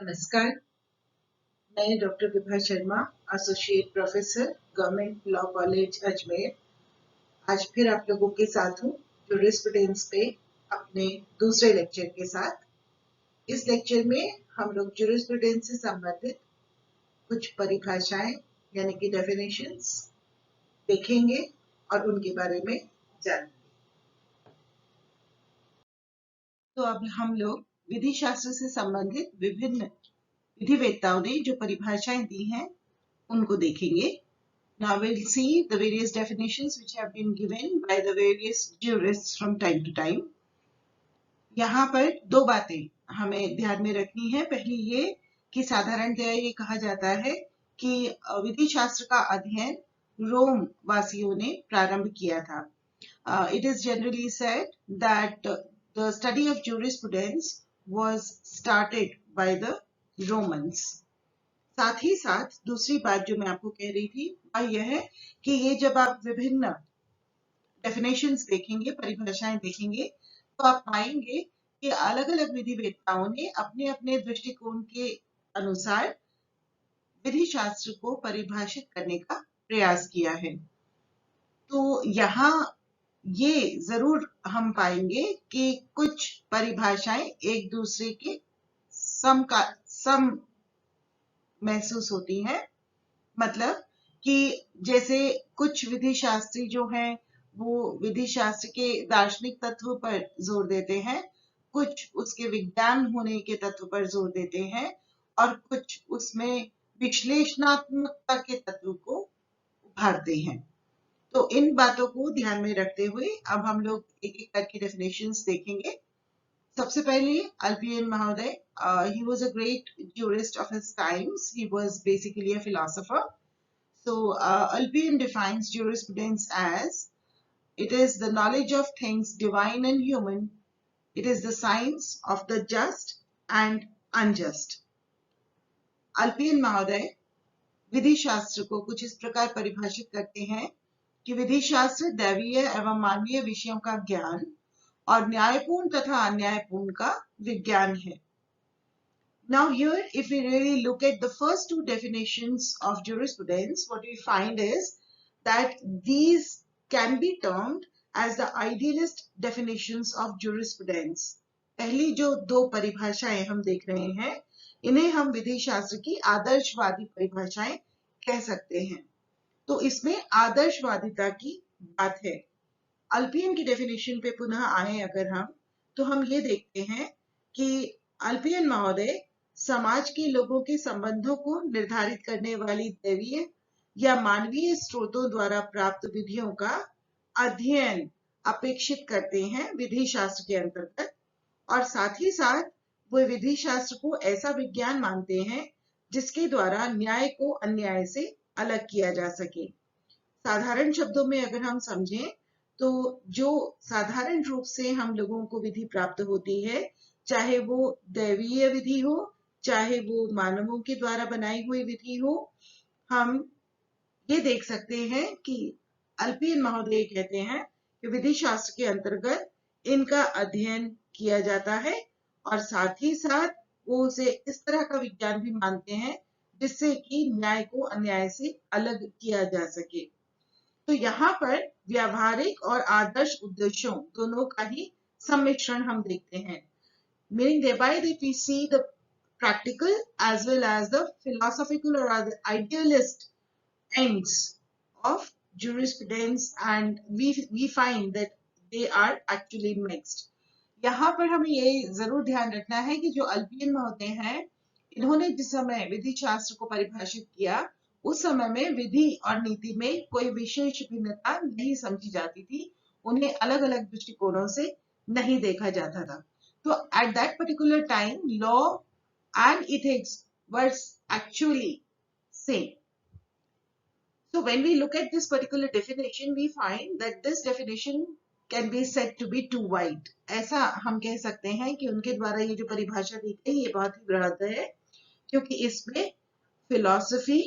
नमस्कार, मैं doctor Vibha Sharma, associate professor, government law college Ajmer. आज फिर आप लोगों के साथ हूँ जूरिस्प्रूडेंस पे अपने दूसरे लेक्चर के साथ। इस लेक्चर में हम लोग जूरिस्प्रूडेंस से संबंधित कुछ परिभाषाएं यानी कि डेफिनेशंस देखेंगे और उनके बारे में जानेंगे। तो अब हम लोग विधि शास्त्र से संबंधित विभिन्न विधिवेत्ताओं ने जो परिभाषाएं दी हैं उनको देखेंगे। Now we'll see the various definitions which have been given by the various jurists from time to time. यहाँ पर दो बातें हमें ध्यान में रखनी है। पहली ये कि साधारणतया ये कहा जाता है कि विधि शास्त्र का अध्ययन रोम वासियों ने प्रारंभ किया था। It is generally said that the study of jurisprudence was started by the Romans. साथ ही साथ दूसरी बात जो मैं आपको कह रही थी वह यह है कि ये जब आप विभिन्न डेफिनेशंस देखेंगे, परिभाषाएं देखेंगे, तो आप पाएंगे कि अलग अलग विधिवेत्ताओं ने अपने अपने दृष्टिकोण के अनुसार विधि शास्त्र को परिभाषित करने का प्रयास किया है। तो यहाँ ये जरूर हम पाएंगे कि कुछ परिभाषाएं एक दूसरे के सम महसूस होती हैं। मतलब कि जैसे कुछ विधि शास्त्री जो हैं वो विधि शास्त्र के दार्शनिक तत्व पर जोर देते हैं, कुछ उसके विज्ञान होने के तत्व पर जोर देते हैं और कुछ उसमें विश्लेषणात्मकता के तत्व को उभारते हैं। तो इन बातों को ध्यान में रखते हुए अब हम लोग एक एक करके डेफिनेशंस देखेंगे। सबसे पहले अल्पियन महोदय, he was a great jurist of his times. He was basically a philosopher. So Alpian defines jurisprudence as it is the knowledge of things divine and human. It is the science of the just and unjust. अल्पियन महोदय विधि शास्त्र को कुछ इस प्रकार परिभाषित करते हैं कि विधि शास्त्र दैवीय एवं मानवीय विषयों का ज्ञान और न्यायपूर्ण तथा अन्यायपूर्ण का विज्ञान है। Now here, if we really look at the first two definitions of jurisprudence, what we find is that these can be termed as the idealist definitions of jurisprudence. पहली जो दो परिभाषाएं हम देख रहे हैं, इन्हें हम विधि शास्त्र की आदर्शवादी परिभाषाएं कह सकते हैं। तो इसमें आदर्शवादिता की बात है। अल्पियन की डेफिनेशन पे पुनः आए अगर हम, तो हम ये देखते हैं कि अल्पियन महोदय समाज के लोगों के संबंधों को निर्धारित करने वाली दैवीय या मानवीय स्रोतों द्वारा प्राप्त विधियों का अध्ययन अपेक्षित करते हैं विधि शास्त्र के अंतर्गत, और साथ ही साथ वो विधि शास्त्र को ऐसा विज्ञान मानते हैं जिसके द्वारा न्याय को अन्याय से अलग किया जा सके। साधारण शब्दों में अगर हम समझें तो जो साधारण रूप से हम लोगों को विधि प्राप्त होती है, चाहे वो दैवीय विधि हो, चाहे वो मानवों के द्वारा बनाई हुई विधि हो, हम ये देख सकते हैं कि अल्पियन महोदय कहते हैं कि विधि शास्त्र के अंतर्गत इनका अध्ययन किया जाता है और साथ ही साथ वो उसे इस तरह का विज्ञान भी मानते हैं जिससे कि न्याय को अन्याय से अलग किया जा सके। तो यहाँ पर व्यावहारिक और आदर्श उद्देश्यों दोनों का ही सम्मिश्रण हम देखते हैं। Meaning thereby that we see the practical as well as the philosophical or the idealist ends of jurisprudence, and we find that they are actually mixed. यहाँ पर हमें ये जरूर ध्यान रखना है कि जो अल्पियन महोदय हैं, इन्होंने जिस समय विधि शास्त्र को परिभाषित किया उस समय में विधि और नीति में कोई विशेष भिन्नता नहीं समझी जाती थी, उन्हें अलग अलग दृष्टिकोणों से नहीं देखा जाता था। तो at that particular time, law and ethics were actually same. So when we look at this particular definition, we find that this definition can be said to be too wide. ऐसा हम कह सकते हैं कि उनके द्वारा ये जो परिभाषा दी गई ये बहुत ही बृहद है, क्योंकि इसमें फिलॉसफी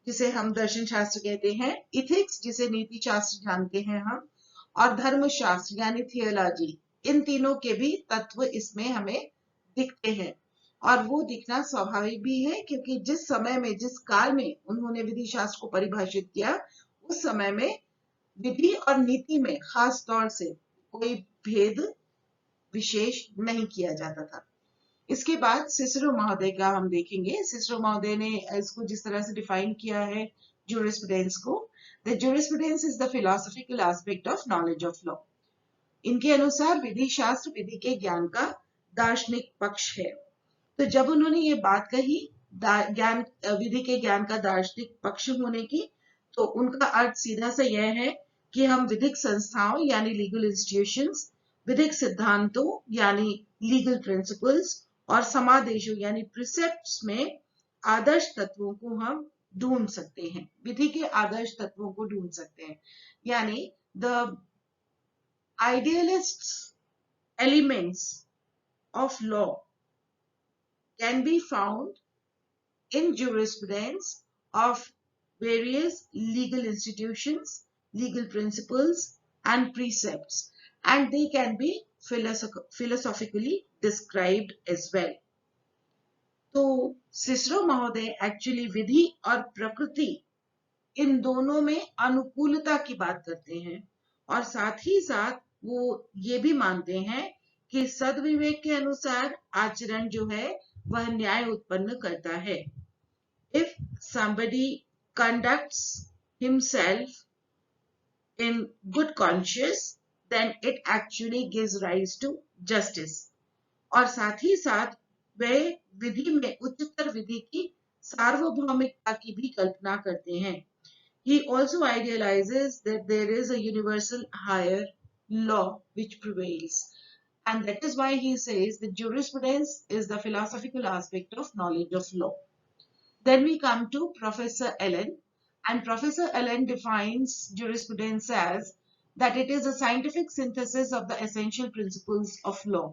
जिसे हम दर्शन शास्त्र कहते हैं, इथिक्स जिसे नीति शास्त्र जानते हैं हम, और धर्म शास्त्र यानी थियोलॉजी, इन तीनों के भी तत्व इसमें हमें दिखते हैं। और वो दिखना स्वाभाविक भी है, क्योंकि जिस समय में, जिस काल में उन्होंने विधि शास्त्र को परिभाषित किया, उस समय में विधि और नीति में खास तौर से कोई भेद विशेष नहीं किया जाता था। इसके बाद सिसरो महोदय का हम देखेंगे। सिसरो महोदय ने इसको जिस तरह से डिफाइन किया है जूरिस्प्रूडेंस को, the jurisprudence is the philosophical aspect of knowledge of law. इनके अनुसार विधि शास्त्र विधि के ज्ञान का दार्शनिक पक्ष है। तो जब उन्होंने ये बात कही ज्ञान, विधि के ज्ञान का दार्शनिक पक्ष होने की, तो उनका अर्थ सीधा सा यह है कि हम विधिक संस्थाओं यानी लीगल इंस्टीट्यूशंस, विधिक सिद्धांतों यानी लीगल प्रिंसिपल्स और समादेशों यानी प्रिसेप्ट्स में आदर्श तत्वों को हम ढूंढ सकते हैं, विधि के आदर्श तत्वों को ढूंढ सकते हैं। यानी the idealists elements of law can be found in jurisprudence of various legal institutions, legal principles and precepts, and they can be philosophically described as well. तो सिसरो महोदय एक्चुअली विधि और प्रकृति इन दोनों में अनुकूलता की बात करते हैं, और साथ ही साथ वो ये भी मानते हैं कि सद्विवेक के अनुसार आचरण जो है वह न्याय उत्पन्न करता है। If somebody conducts himself in good conscience, then it actually gives rise to justice. और साथ ही साथ वे विधि में उच्चतर विधि की सार्वभौमिकता की भी कल्पना करते हैं। He also idealizes that there is a universal higher law which prevails, and that is why he says that jurisprudence is the philosophical aspect of knowledge of law. Then we come to Professor Allen, and Professor Allen defines jurisprudence as that it is a scientific synthesis of the essential principles of law.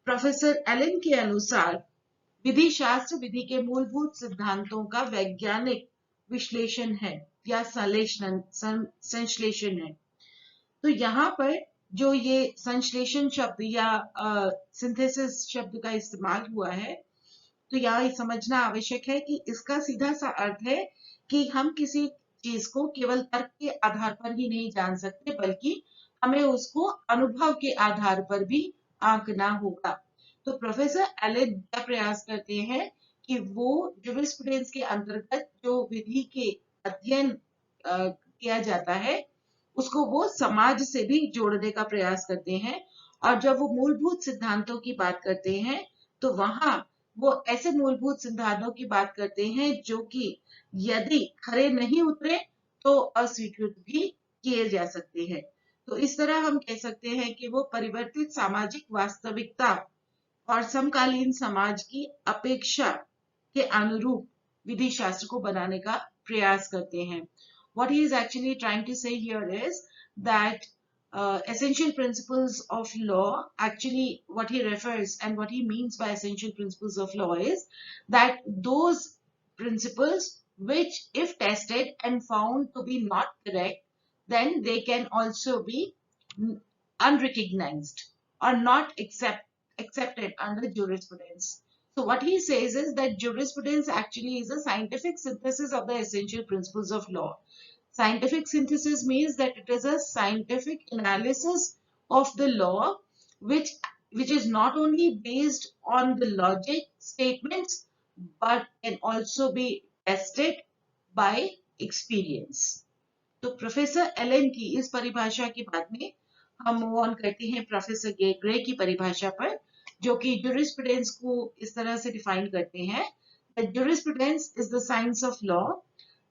Professor Allen के अनुसार विधि शास्त्र विधि के मूलभूत सिद्धांतों का वैज्ञानिक विश्लेषण है या संश्लेषण है। तो यहाँ पर जो ये संश्लेषण शब्द या सिंथेसिस शब्द का इस्तेमाल हुआ है, तो यहाँ समझना आवश्यक है कि इसका सीधा सा अर्थ है कि हम किसी चीज को केवल तर्क के आधार पर ही नहीं जान सकते, बल्कि हमें उसको अनुभव के आधार पर भी आंकना होगा। तो प्रोफेसर एलन क्या प्रयास करते हैं कि वो जूरिस्प्रूडेंस के अंतर्गत जो विधि के अध्ययन किया जाता है उसको वो समाज से भी जोड़ने का प्रयास करते हैं, और जब वो मूलभूत सिद्धांतों की बात करते हैं तो वहां वो ऐसे मूलभूत सिद्धांतों की बात करते हैं जो कि यदि खरे नहीं उतरे तो अस्वीकृत भी किए जा सकते हैं। तो इस तरह हम कह सकते हैं कि वो परिवर्तित सामाजिक वास्तविकता और समकालीन समाज की अपेक्षा के अनुरूप विधि शास्त्र को बनाने का प्रयास करते हैं। What he is actually trying to say here is that essential principles of law, actually what he refers and what he means by essential principles of law is that those principles which if tested and found to be not correct, then they can also be unrecognized or not accepted under jurisprudence. So what he says is that jurisprudence actually is a scientific synthesis of the essential principles of law. Scientific synthesis means that it is a scientific analysis of the law which is not only based on the logic statements but can also be tested by experience. तो professor Elon की इस परिभाषा के बाद में हम move on करते हैं प्रोफेसर ग्रे की परिभाषा पर, जो कि jurisprudence को इस तरह से डिफाइन करते हैं that jurisprudence is the science of law,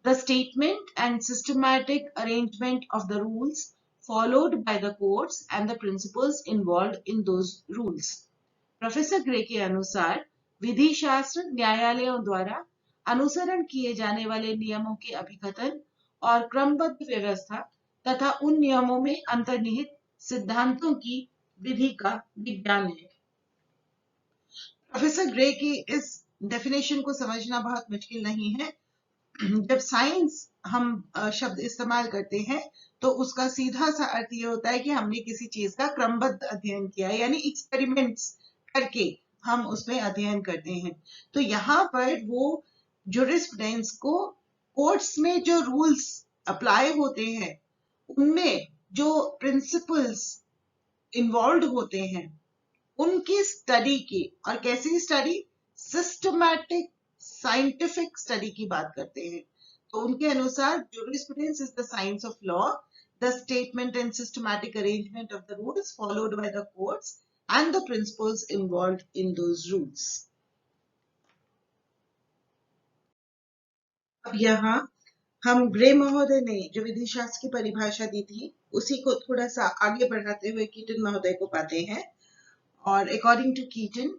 the statement and systematic arrangement of the rules followed by the courts and the principles involved in those rules. Professor grey के अनुसार विधि शास्त्र न्यायालयों द्वारा अनुसरण किए जाने वाले नियमों के अभिकथन और क्रमबद्ध व्यवस्था तथा उन नियमों में अंतर्निहित सिद्धांतों की विधि का विज्ञान है। प्रोफेसर ग्रे की इस डेफिनेशन को समझना बहुत मुश्किल नहीं है। जब साइंस हम शब्द इस्तेमाल करते हैं तो उसका सीधा सा अर्थ ये होता है कि हमने किसी चीज का क्रमबद्ध अध्ययन किया, यानी एक्सपेरिमेंट्स करके हम उसमें अध्ययन करते हैं। तो यहाँ पर वो जुरिस्प्रूडेंस को कोर्ट्स में जो रूल्स अप्लाई होते हैं उनमें जो प्रिंसिपल्स इन्वॉल्व होते हैं उनकी स्टडी की, और कैसी स्टडी, सिस्टमैटिक साइंटिफिक स्टडी की बात करते हैं। तो उनके अनुसार jurisprudence is the science of law, the statement and systematic arrangement of the rules followed by the courts and the principles involved in those rules. अब यहाँ हम ग्रे महोदय ने जो विधि शास्त्र की परिभाषा दी थी उसी को थोड़ा सा आगे बढ़ाते हुए कीटन महोदय को पाते हैं। और according to Keaton,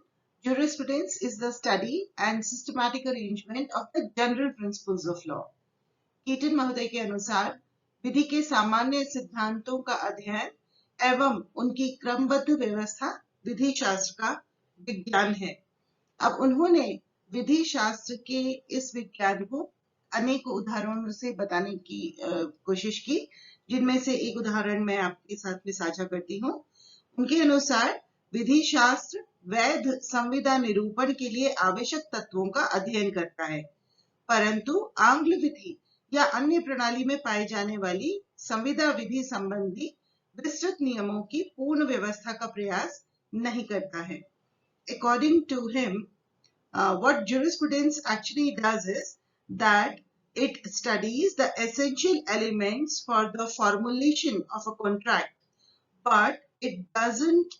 jurisprudence is the study and systematic arrangement of the general principles of law. Keaton महोदय के अनुसार विधि के सामान्य सिद्धांतों का अध्ययन एवं उनकी क्रमबद्ध व्यवस्था विधि शास्त्र का विज्ञान है। अब उन्होंने विधि शास्त्र के इस विज्ञान को अनेक उदाहरणों से बताने की कोशिश की, जिनमें से एक उदाहरण मैं आपके साथ में साझा करती हूँ। उनके अनुसार विधि शास्त्र वैध संविदा निरूपण के लिए आवश्यक तत्वों का अध्ययन करता है, परंतु आंग्ल विधि या अन्य प्रणाली में पाई जाने वाली संविदा विधि संबंधी विस्तृत नियमों की पूर्ण व्यवस्था का प्रयास नहीं करता है। According to him, what jurisprudence actually does is that it studies the essential elements for the formulation of a contract, but it doesn't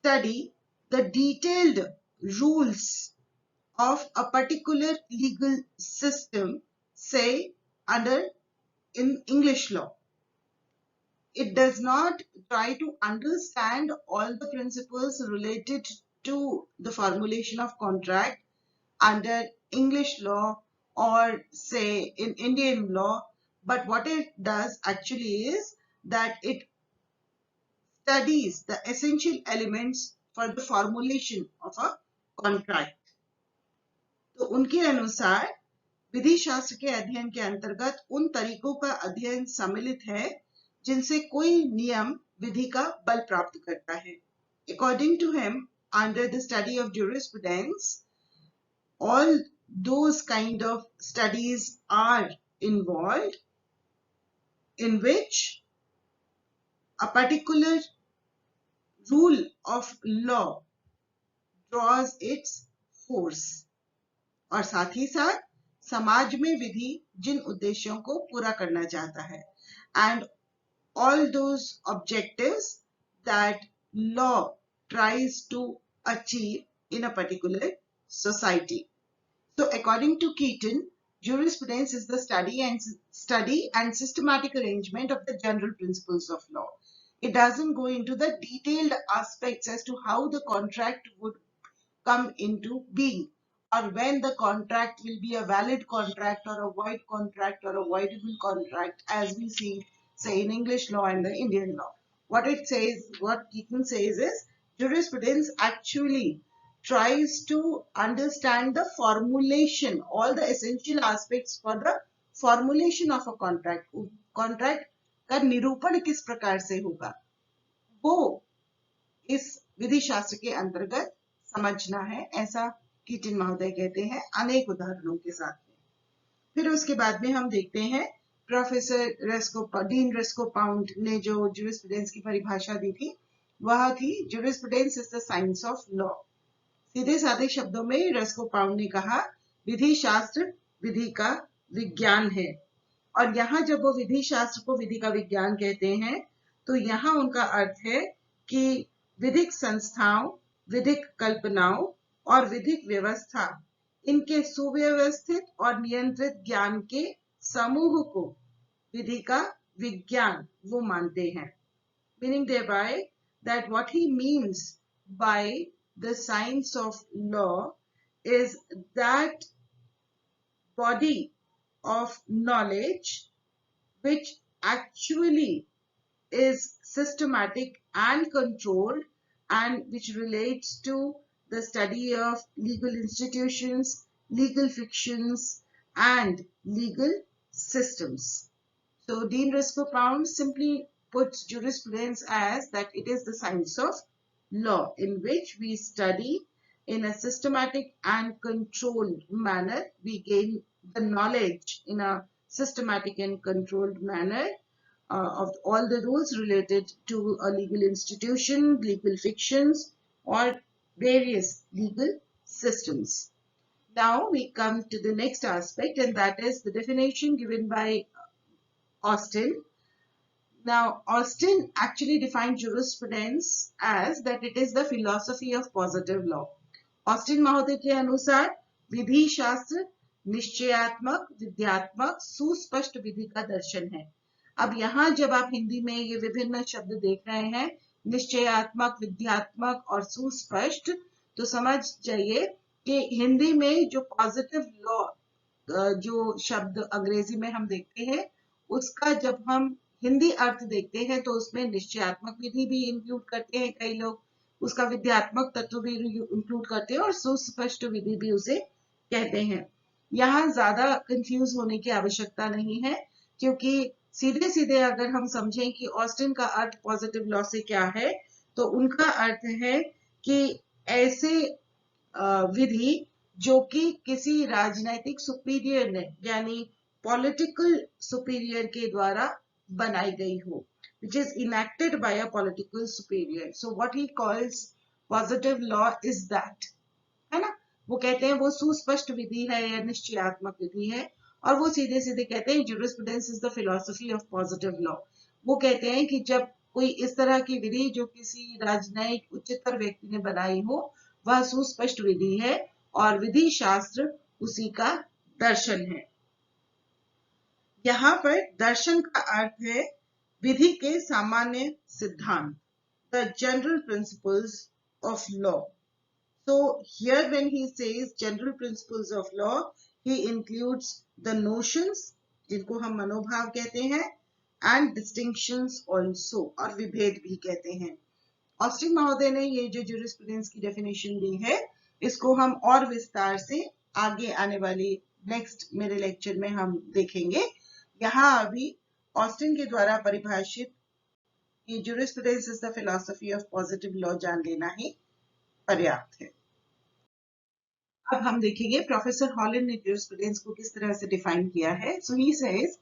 study the detailed rules of a particular legal system, say under in English law. It does not try to understand all the principles related to the formulation of contract under English law or say in Indian law, but what it does actually is that it studies the essential elements for the formulation of a contract. तो उनके अनुसार विधि शास्त्र के अध्ययन के अंतर्गत उन तरीकों का अध्ययन सम्मिलित है जिनसे कोई नियम विधि का बल प्राप्त करता है। According to him, under the study of jurisprudence, all those kind of studies are involved in which a particular rule of law draws its force, और साथ ही साथ समाज में विधि जिन उद्देश्यों को पूरा करना चाहता है, and all those objectives that law tries to achieve in a particular society. So according to Keaton, jurisprudence is the study and systematic arrangement of the general principles of law. It doesn't go into the detailed aspects as to how the contract would come into being, or when the contract will be a valid contract or a void contract or a voidable contract, as we see, say, in English law and the Indian law. What Keaton says is, jurisprudence actually tries to understand the formulation, all the essential aspects for the formulation of a contract. Contract का निरूपण किस प्रकार से होगा, वो इस विधि शास्त्र के अंतर्गत समझना है, ऐसा कीटन महोदय कहते हैं अनेक उदाहरणों के साथ में। फिर उसके बाद में हम देखते हैं प्रोफेसर डीन रेस्को पाउंड ने जो जुरिस्प्रूडेंस की परिभाषा दी थी वह थी, jurisprudence is the science of law. सीधे साधे शब्दों में रेस्को पाउंड ने कहा, विधि शास्त्र विधि का विज्ञान है। और यहाँ जब वो विधि शास्त्र को विधि का विज्ञान कहते हैं तो यहाँ उनका अर्थ है कि विधिक संस्थाओं, विधिक कल्पनाओं और विधिक व्यवस्था, इनके सुव्यवस्थित और नियंत्रित ज्ञान के समूह को विधि का विज्ञान वो मानते हैं। Meaning thereby that what he means by the science of law is that body of knowledge which actually is systematic and controlled and which relates to the study of legal institutions, legal fictions and legal systems. So Dean Risco Pound simply puts jurisprudence as that it is the science of law in which we study in a systematic and controlled manner. We gain the knowledge in a systematic and controlled manner of all the rules related to a legal institution, legal fictions, or various legal systems. Now we come to the next aspect, and that is the definition given by Austin. Now, Austin actually defined jurisprudence as that it is the philosophy of positive law. Austin महोदय के अनुसार विधि शास्त्र निश्चयात्मक, विद्यात्मक, सुस्पष्ट विधि का दर्शन है। अब यहाँ जब आप हिंदी में ये विभिन्न शब्द देख रहे हैं, निश्चयात्मक, विद्यात्मक और सुस्पष्ट, तो समझ जाइए कि हिंदी में जो पॉजिटिव लॉ जो शब्द अंग्रेजी में हम देखते हैं, उसका जब हम हिंदी अर्थ देखते हैं तो उसमें निश्चयात्मक विधि भी इंक्लूड करते हैं कई लोग, उसका विद्यात्मक तत्व भी इंक्लूड करते हैं और सुस्पष्ट विधि भी उसे कहते हैं। यहाँ ज्यादा कंफ्यूज होने की आवश्यकता नहीं है, क्योंकि सीधे सीधे अगर हम समझें कि ऑस्टिन का अर्थ पॉजिटिव लॉ से क्या है, तो उनका अर्थ है कि ऐसे विधि जो कि किसी राजनैतिक सुपीरियर ने यानी पॉलिटिकल सुपीरियर के द्वारा बनाई गई हो, which is enacted by a political superior. So what he calls positive law is that, है ना, वो कहते हैं वो सुस्पष्ट विधि है या निश्चयात्मक विधि है, और वो सीधे सीधे कहते हैं jurisprudence is the philosophy of positive law. वो कहते हैं कि जब कोई इस तरह की विधि जो किसी राजनयिक उच्चतर व्यक्ति ने बनाई हो, वह सुस्पष्ट विधि है और विधि शास्त्र उसी का दर्शन है। यहाँ पर दर्शन का अर्थ है विधि के सामान्य सिद्धांत, the general principles of law. So here when he says general principles of law, he includes the notions, जिनको हम मनोभाव कहते हैं, and distinctions also, और विभेद भी कहते हैं। ऑस्टिन महोदय ने ये जो jurisprudence की definition दी है, इसको हम और विस्तार से आगे आने वाली नेक्स्ट मेरे लेक्चर में हम देखेंगे। यहाँ अभी ऑस्टिन के द्वारा परिभाषित ये jurisprudence is the philosophy of positive law जान लेना ही पर्याप्त है। अब हम देखेंगे प्रोफेसर हॉलैंड ने jurisprudence को किस तरह से डिफाइन किया है। So he says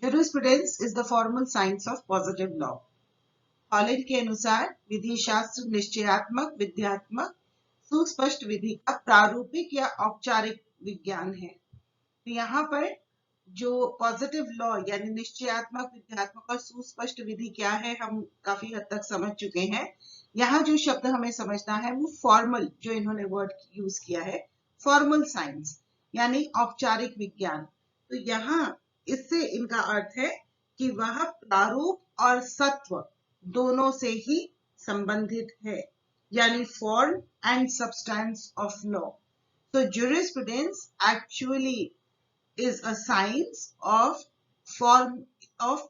jurisprudence is the formal science of positive law. Holland के अनुसार विधि शास्त्र निश्चयात्मक, विद्यात्मक, सुस्पष्ट विधि का प्रारूपिक या औपचारिक विज्ञान है। तो यहाँ पर जो पॉजिटिव लॉ यानी निश्चयात्मक, विद्यात्मक और सुस्पष्ट विधि क्या है, हम काफी हद तक समझ चुके हैं। यहाँ जो शब्द हमें समझना है वो फॉर्मल, जो इन्होंने वर्ड यूज किया है, फॉर्मल साइंस यानी औपचारिक विज्ञान। तो यहाँ इससे इनका अर्थ है कि वह प्रारूप और सत्व दोनों से ही संबंधित है, यानी form and substance of law. So jurisprudence actually is a science of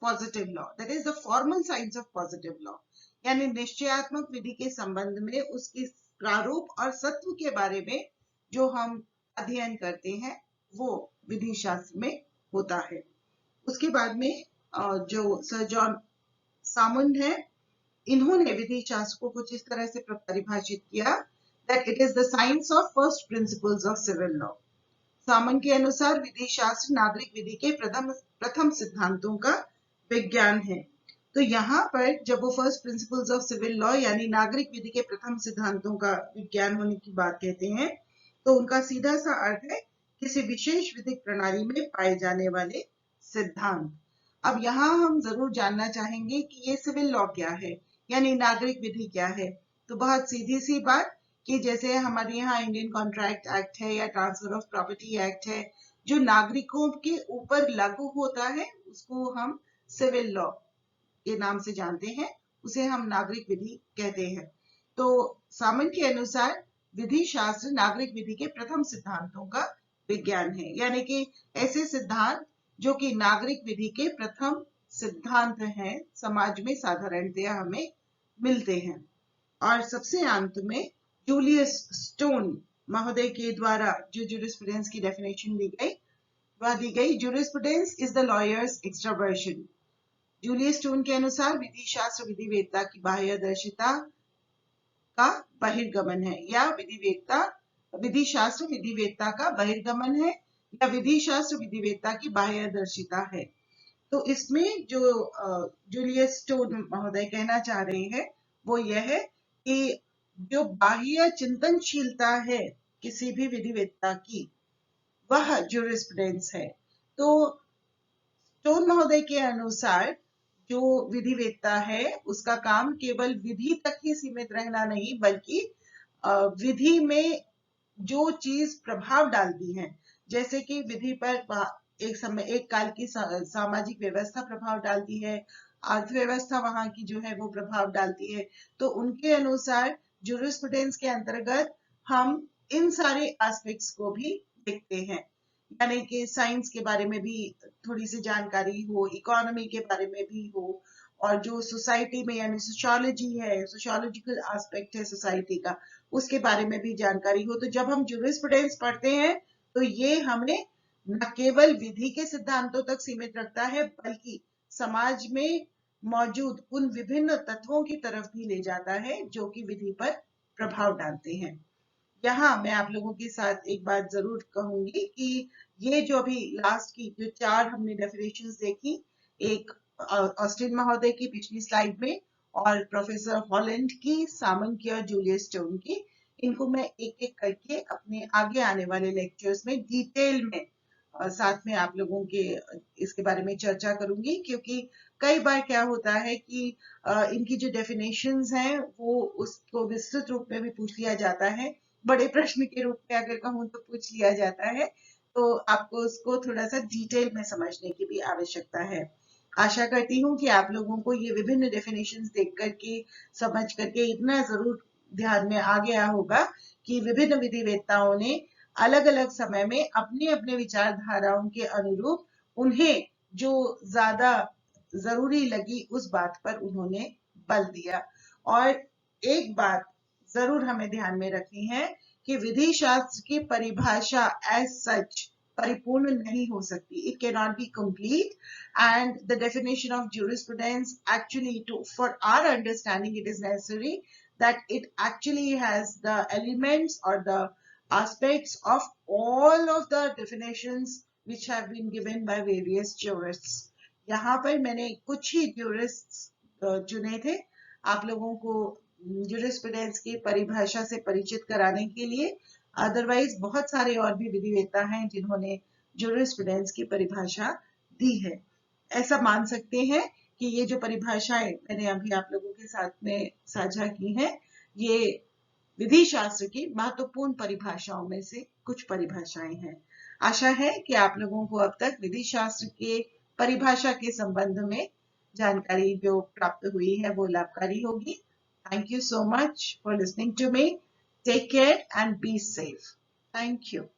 positive law, that is the formal science of positive law. यानी निश्चयात्मक विधि के संबंध में उसके प्रारूप और सत्व के बारे में जो हम अध्ययन करते हैं वो विधि शास्त्र में होता है। उसके बाद में जो सर जॉन सामंड है, इन्होंने विधि शास्त्र को कुछ इस तरह से परिभाषित किया that it is the science of first principles of civil law. सामंत के अनुसार विधि शास्त्र नागरिक विधि के प्रथम सिद्धांतों का विज्ञान है। तो यहाँ पर जब वो first principles of civil law यानी नागरिक विधि के प्रथम सिद्धांतों का विज्ञान होने की बात कहते हैं, तो उनका सीधा सा अर्थ है किसी विशेष विधिक प्रणाली में पाए जाने वाले सिद्धांत। अब यहाँ हम जरूर जानना चाहेंगे कि ये सिविल लॉ क्या है, यानी नागरिक विधि क्या है। तो बहुत सीधी सी बात कि जैसे हमारे यहाँ इंडियन कॉन्ट्रैक्ट एक्ट है या ट्रांसफर ऑफ प्रॉपर्टी एक्ट है, जो नागरिकों के ऊपर लागू होता है उसको हम सिविल लॉ के नाम से जानते हैं, उसे हम नागरिक विधि कहते हैं। तो सामंत के अनुसार विधि शास्त्र नागरिक विधि के प्रथम सिद्धांतों का विज्ञान है, यानी कि ऐसे सिद्धांत जो कि नागरिक विधि के प्रथम सिद्धांत हैं, समाज में साधारणतया हमें मिलते हैं। और सबसे अंत में जूलियस स्टोन महोदय के द्वारा जो jurisprudence की डेफिनेशन दी गई वह दी गई, jurisprudence is the lawyer's extraversion. Julius stone के अनुसार विधि शास्त्र विधिवेत्ता की बाह्यदर्शिता का बहिर्गमन है, या विधि शास्त्र विधिवेत्ता का बहिर्गमन है, या विधि शास्त्र विधिवेत्ता की बाह्यदर्शिता है। तो इसमें जो जूलियस स्टोन महोदय कहना चाह रहे हैं वो यह है कि जो बाह्य चिंतनशीलता है किसी भी विधिवेत्ता की, वह ज्यूरिस्प्रूडेंस है। तो स्टोन महोदय के अनुसार जो विधिवेत्ता है उसका काम केवल विधि तक ही सीमित रहना नहीं, बल्कि विधि में जो चीज प्रभाव डालती है, जैसे कि विधि पर एक काल की सामाजिक व्यवस्था प्रभाव डालती है, अर्थव्यवस्था वहां की जो है वो प्रभाव डालती है। तो उनके अनुसार ज्यूरिस्प्रूडेंस के अंतर्गत हम इन सारे एस्पेक्ट्स को भी देखते हैं, यानी कि साइंस के बारे में भी थोड़ी सी जानकारी हो, इकोनॉमी के बारे में भी हो, और जो सोसाइटी में यानी सोशियोलॉजी है, सोशियोलॉजिकल एस्पेक्ट है सोसाइटी का, उसके बारे में भी जानकारी हो। तो जब हम ज्यूरिस्प्रूडेंस पढ़ते हैं तो ये हमें न केवल विधि के सिद्धांतों तक सीमित रखता है, बल्कि समाज में मौजूद उन विभिन्न तत्वों की तरफ भी ले जाता है जो कि विधि पर प्रभाव डालते हैं। यहाँ मैं आप लोगों के साथ एक बात जरूर कहूंगी कि ये जो अभी लास्ट की जो 4 हमने डेफिनेशंस देखी, एक ऑस्टिन महोदय की पिछली स्लाइड में, और प्रोफेसर हॉलैंड की, सामंकी और जूलियस स्टोन की, इनको मैं एक एक करके अपने आगे आने वाले लेक्चर्स में डिटेल में साथ में आप लोगों के इसके बारे में चर्चा करूंगी, क्योंकि कई बार क्या होता है कि इनकी जो डेफिनेशंस हैं वो उसको विस्तृत रूप में भी पूछ लिया जाता है, बड़े प्रश्न के रूप में अगर कहूँ तो पूछ लिया जाता है, तो आपको उसको थोड़ा सा डिटेल में समझने की भी आवश्यकता है। आशा करती हूँ कि आप लोगों को ये विभिन्न डेफिनेशंस देख करके, समझ करके इतना जरूर ध्यान में आ गया होगा कि विभिन्न विधिवेत्ताओं ने अलग अलग समय में अपने अपने विचारधाराओं के अनुरूप उन्हें जो ज्यादा जरूरी लगी उस बात पर उन्होंने बल दिया। और एक बात जरूर हमें ध्यान में रखनी है कि विधि शास्त्र की परिभाषा एज सच परिपूर्ण नहीं हो सकती, it can not be complete, and the definition of jurisprudence actually for our understanding it is necessary that it actually has the elements or the aspects of all of the definitions which have been given by various jurists. यहाँ पर मैंने कुछ ही jurists चुने थे आप लोगों को jurisprudence की परिभाषा से परिचित कराने के लिए। अदरवाइज बहुत सारे और भी विधिवेत्ता हैं जिन्होंने ज्यूरिस्प्रूडेंस की परिभाषा दी है। ऐसा मान सकते हैं कि ये जो परिभाषाएं मैंने अभी आप लोगों के साथ में साझा की हैं, ये विधि शास्त्र की महत्वपूर्ण परिभाषाओं में से कुछ परिभाषाएं हैं। आशा है कि आप लोगों को अब तक विधि शास्त्र के परिभाषा के संबंध में जानकारी जो प्राप्त हुई है वो लाभकारी होगी। Thank you so much for listening to me. Take care and be safe. Thank you.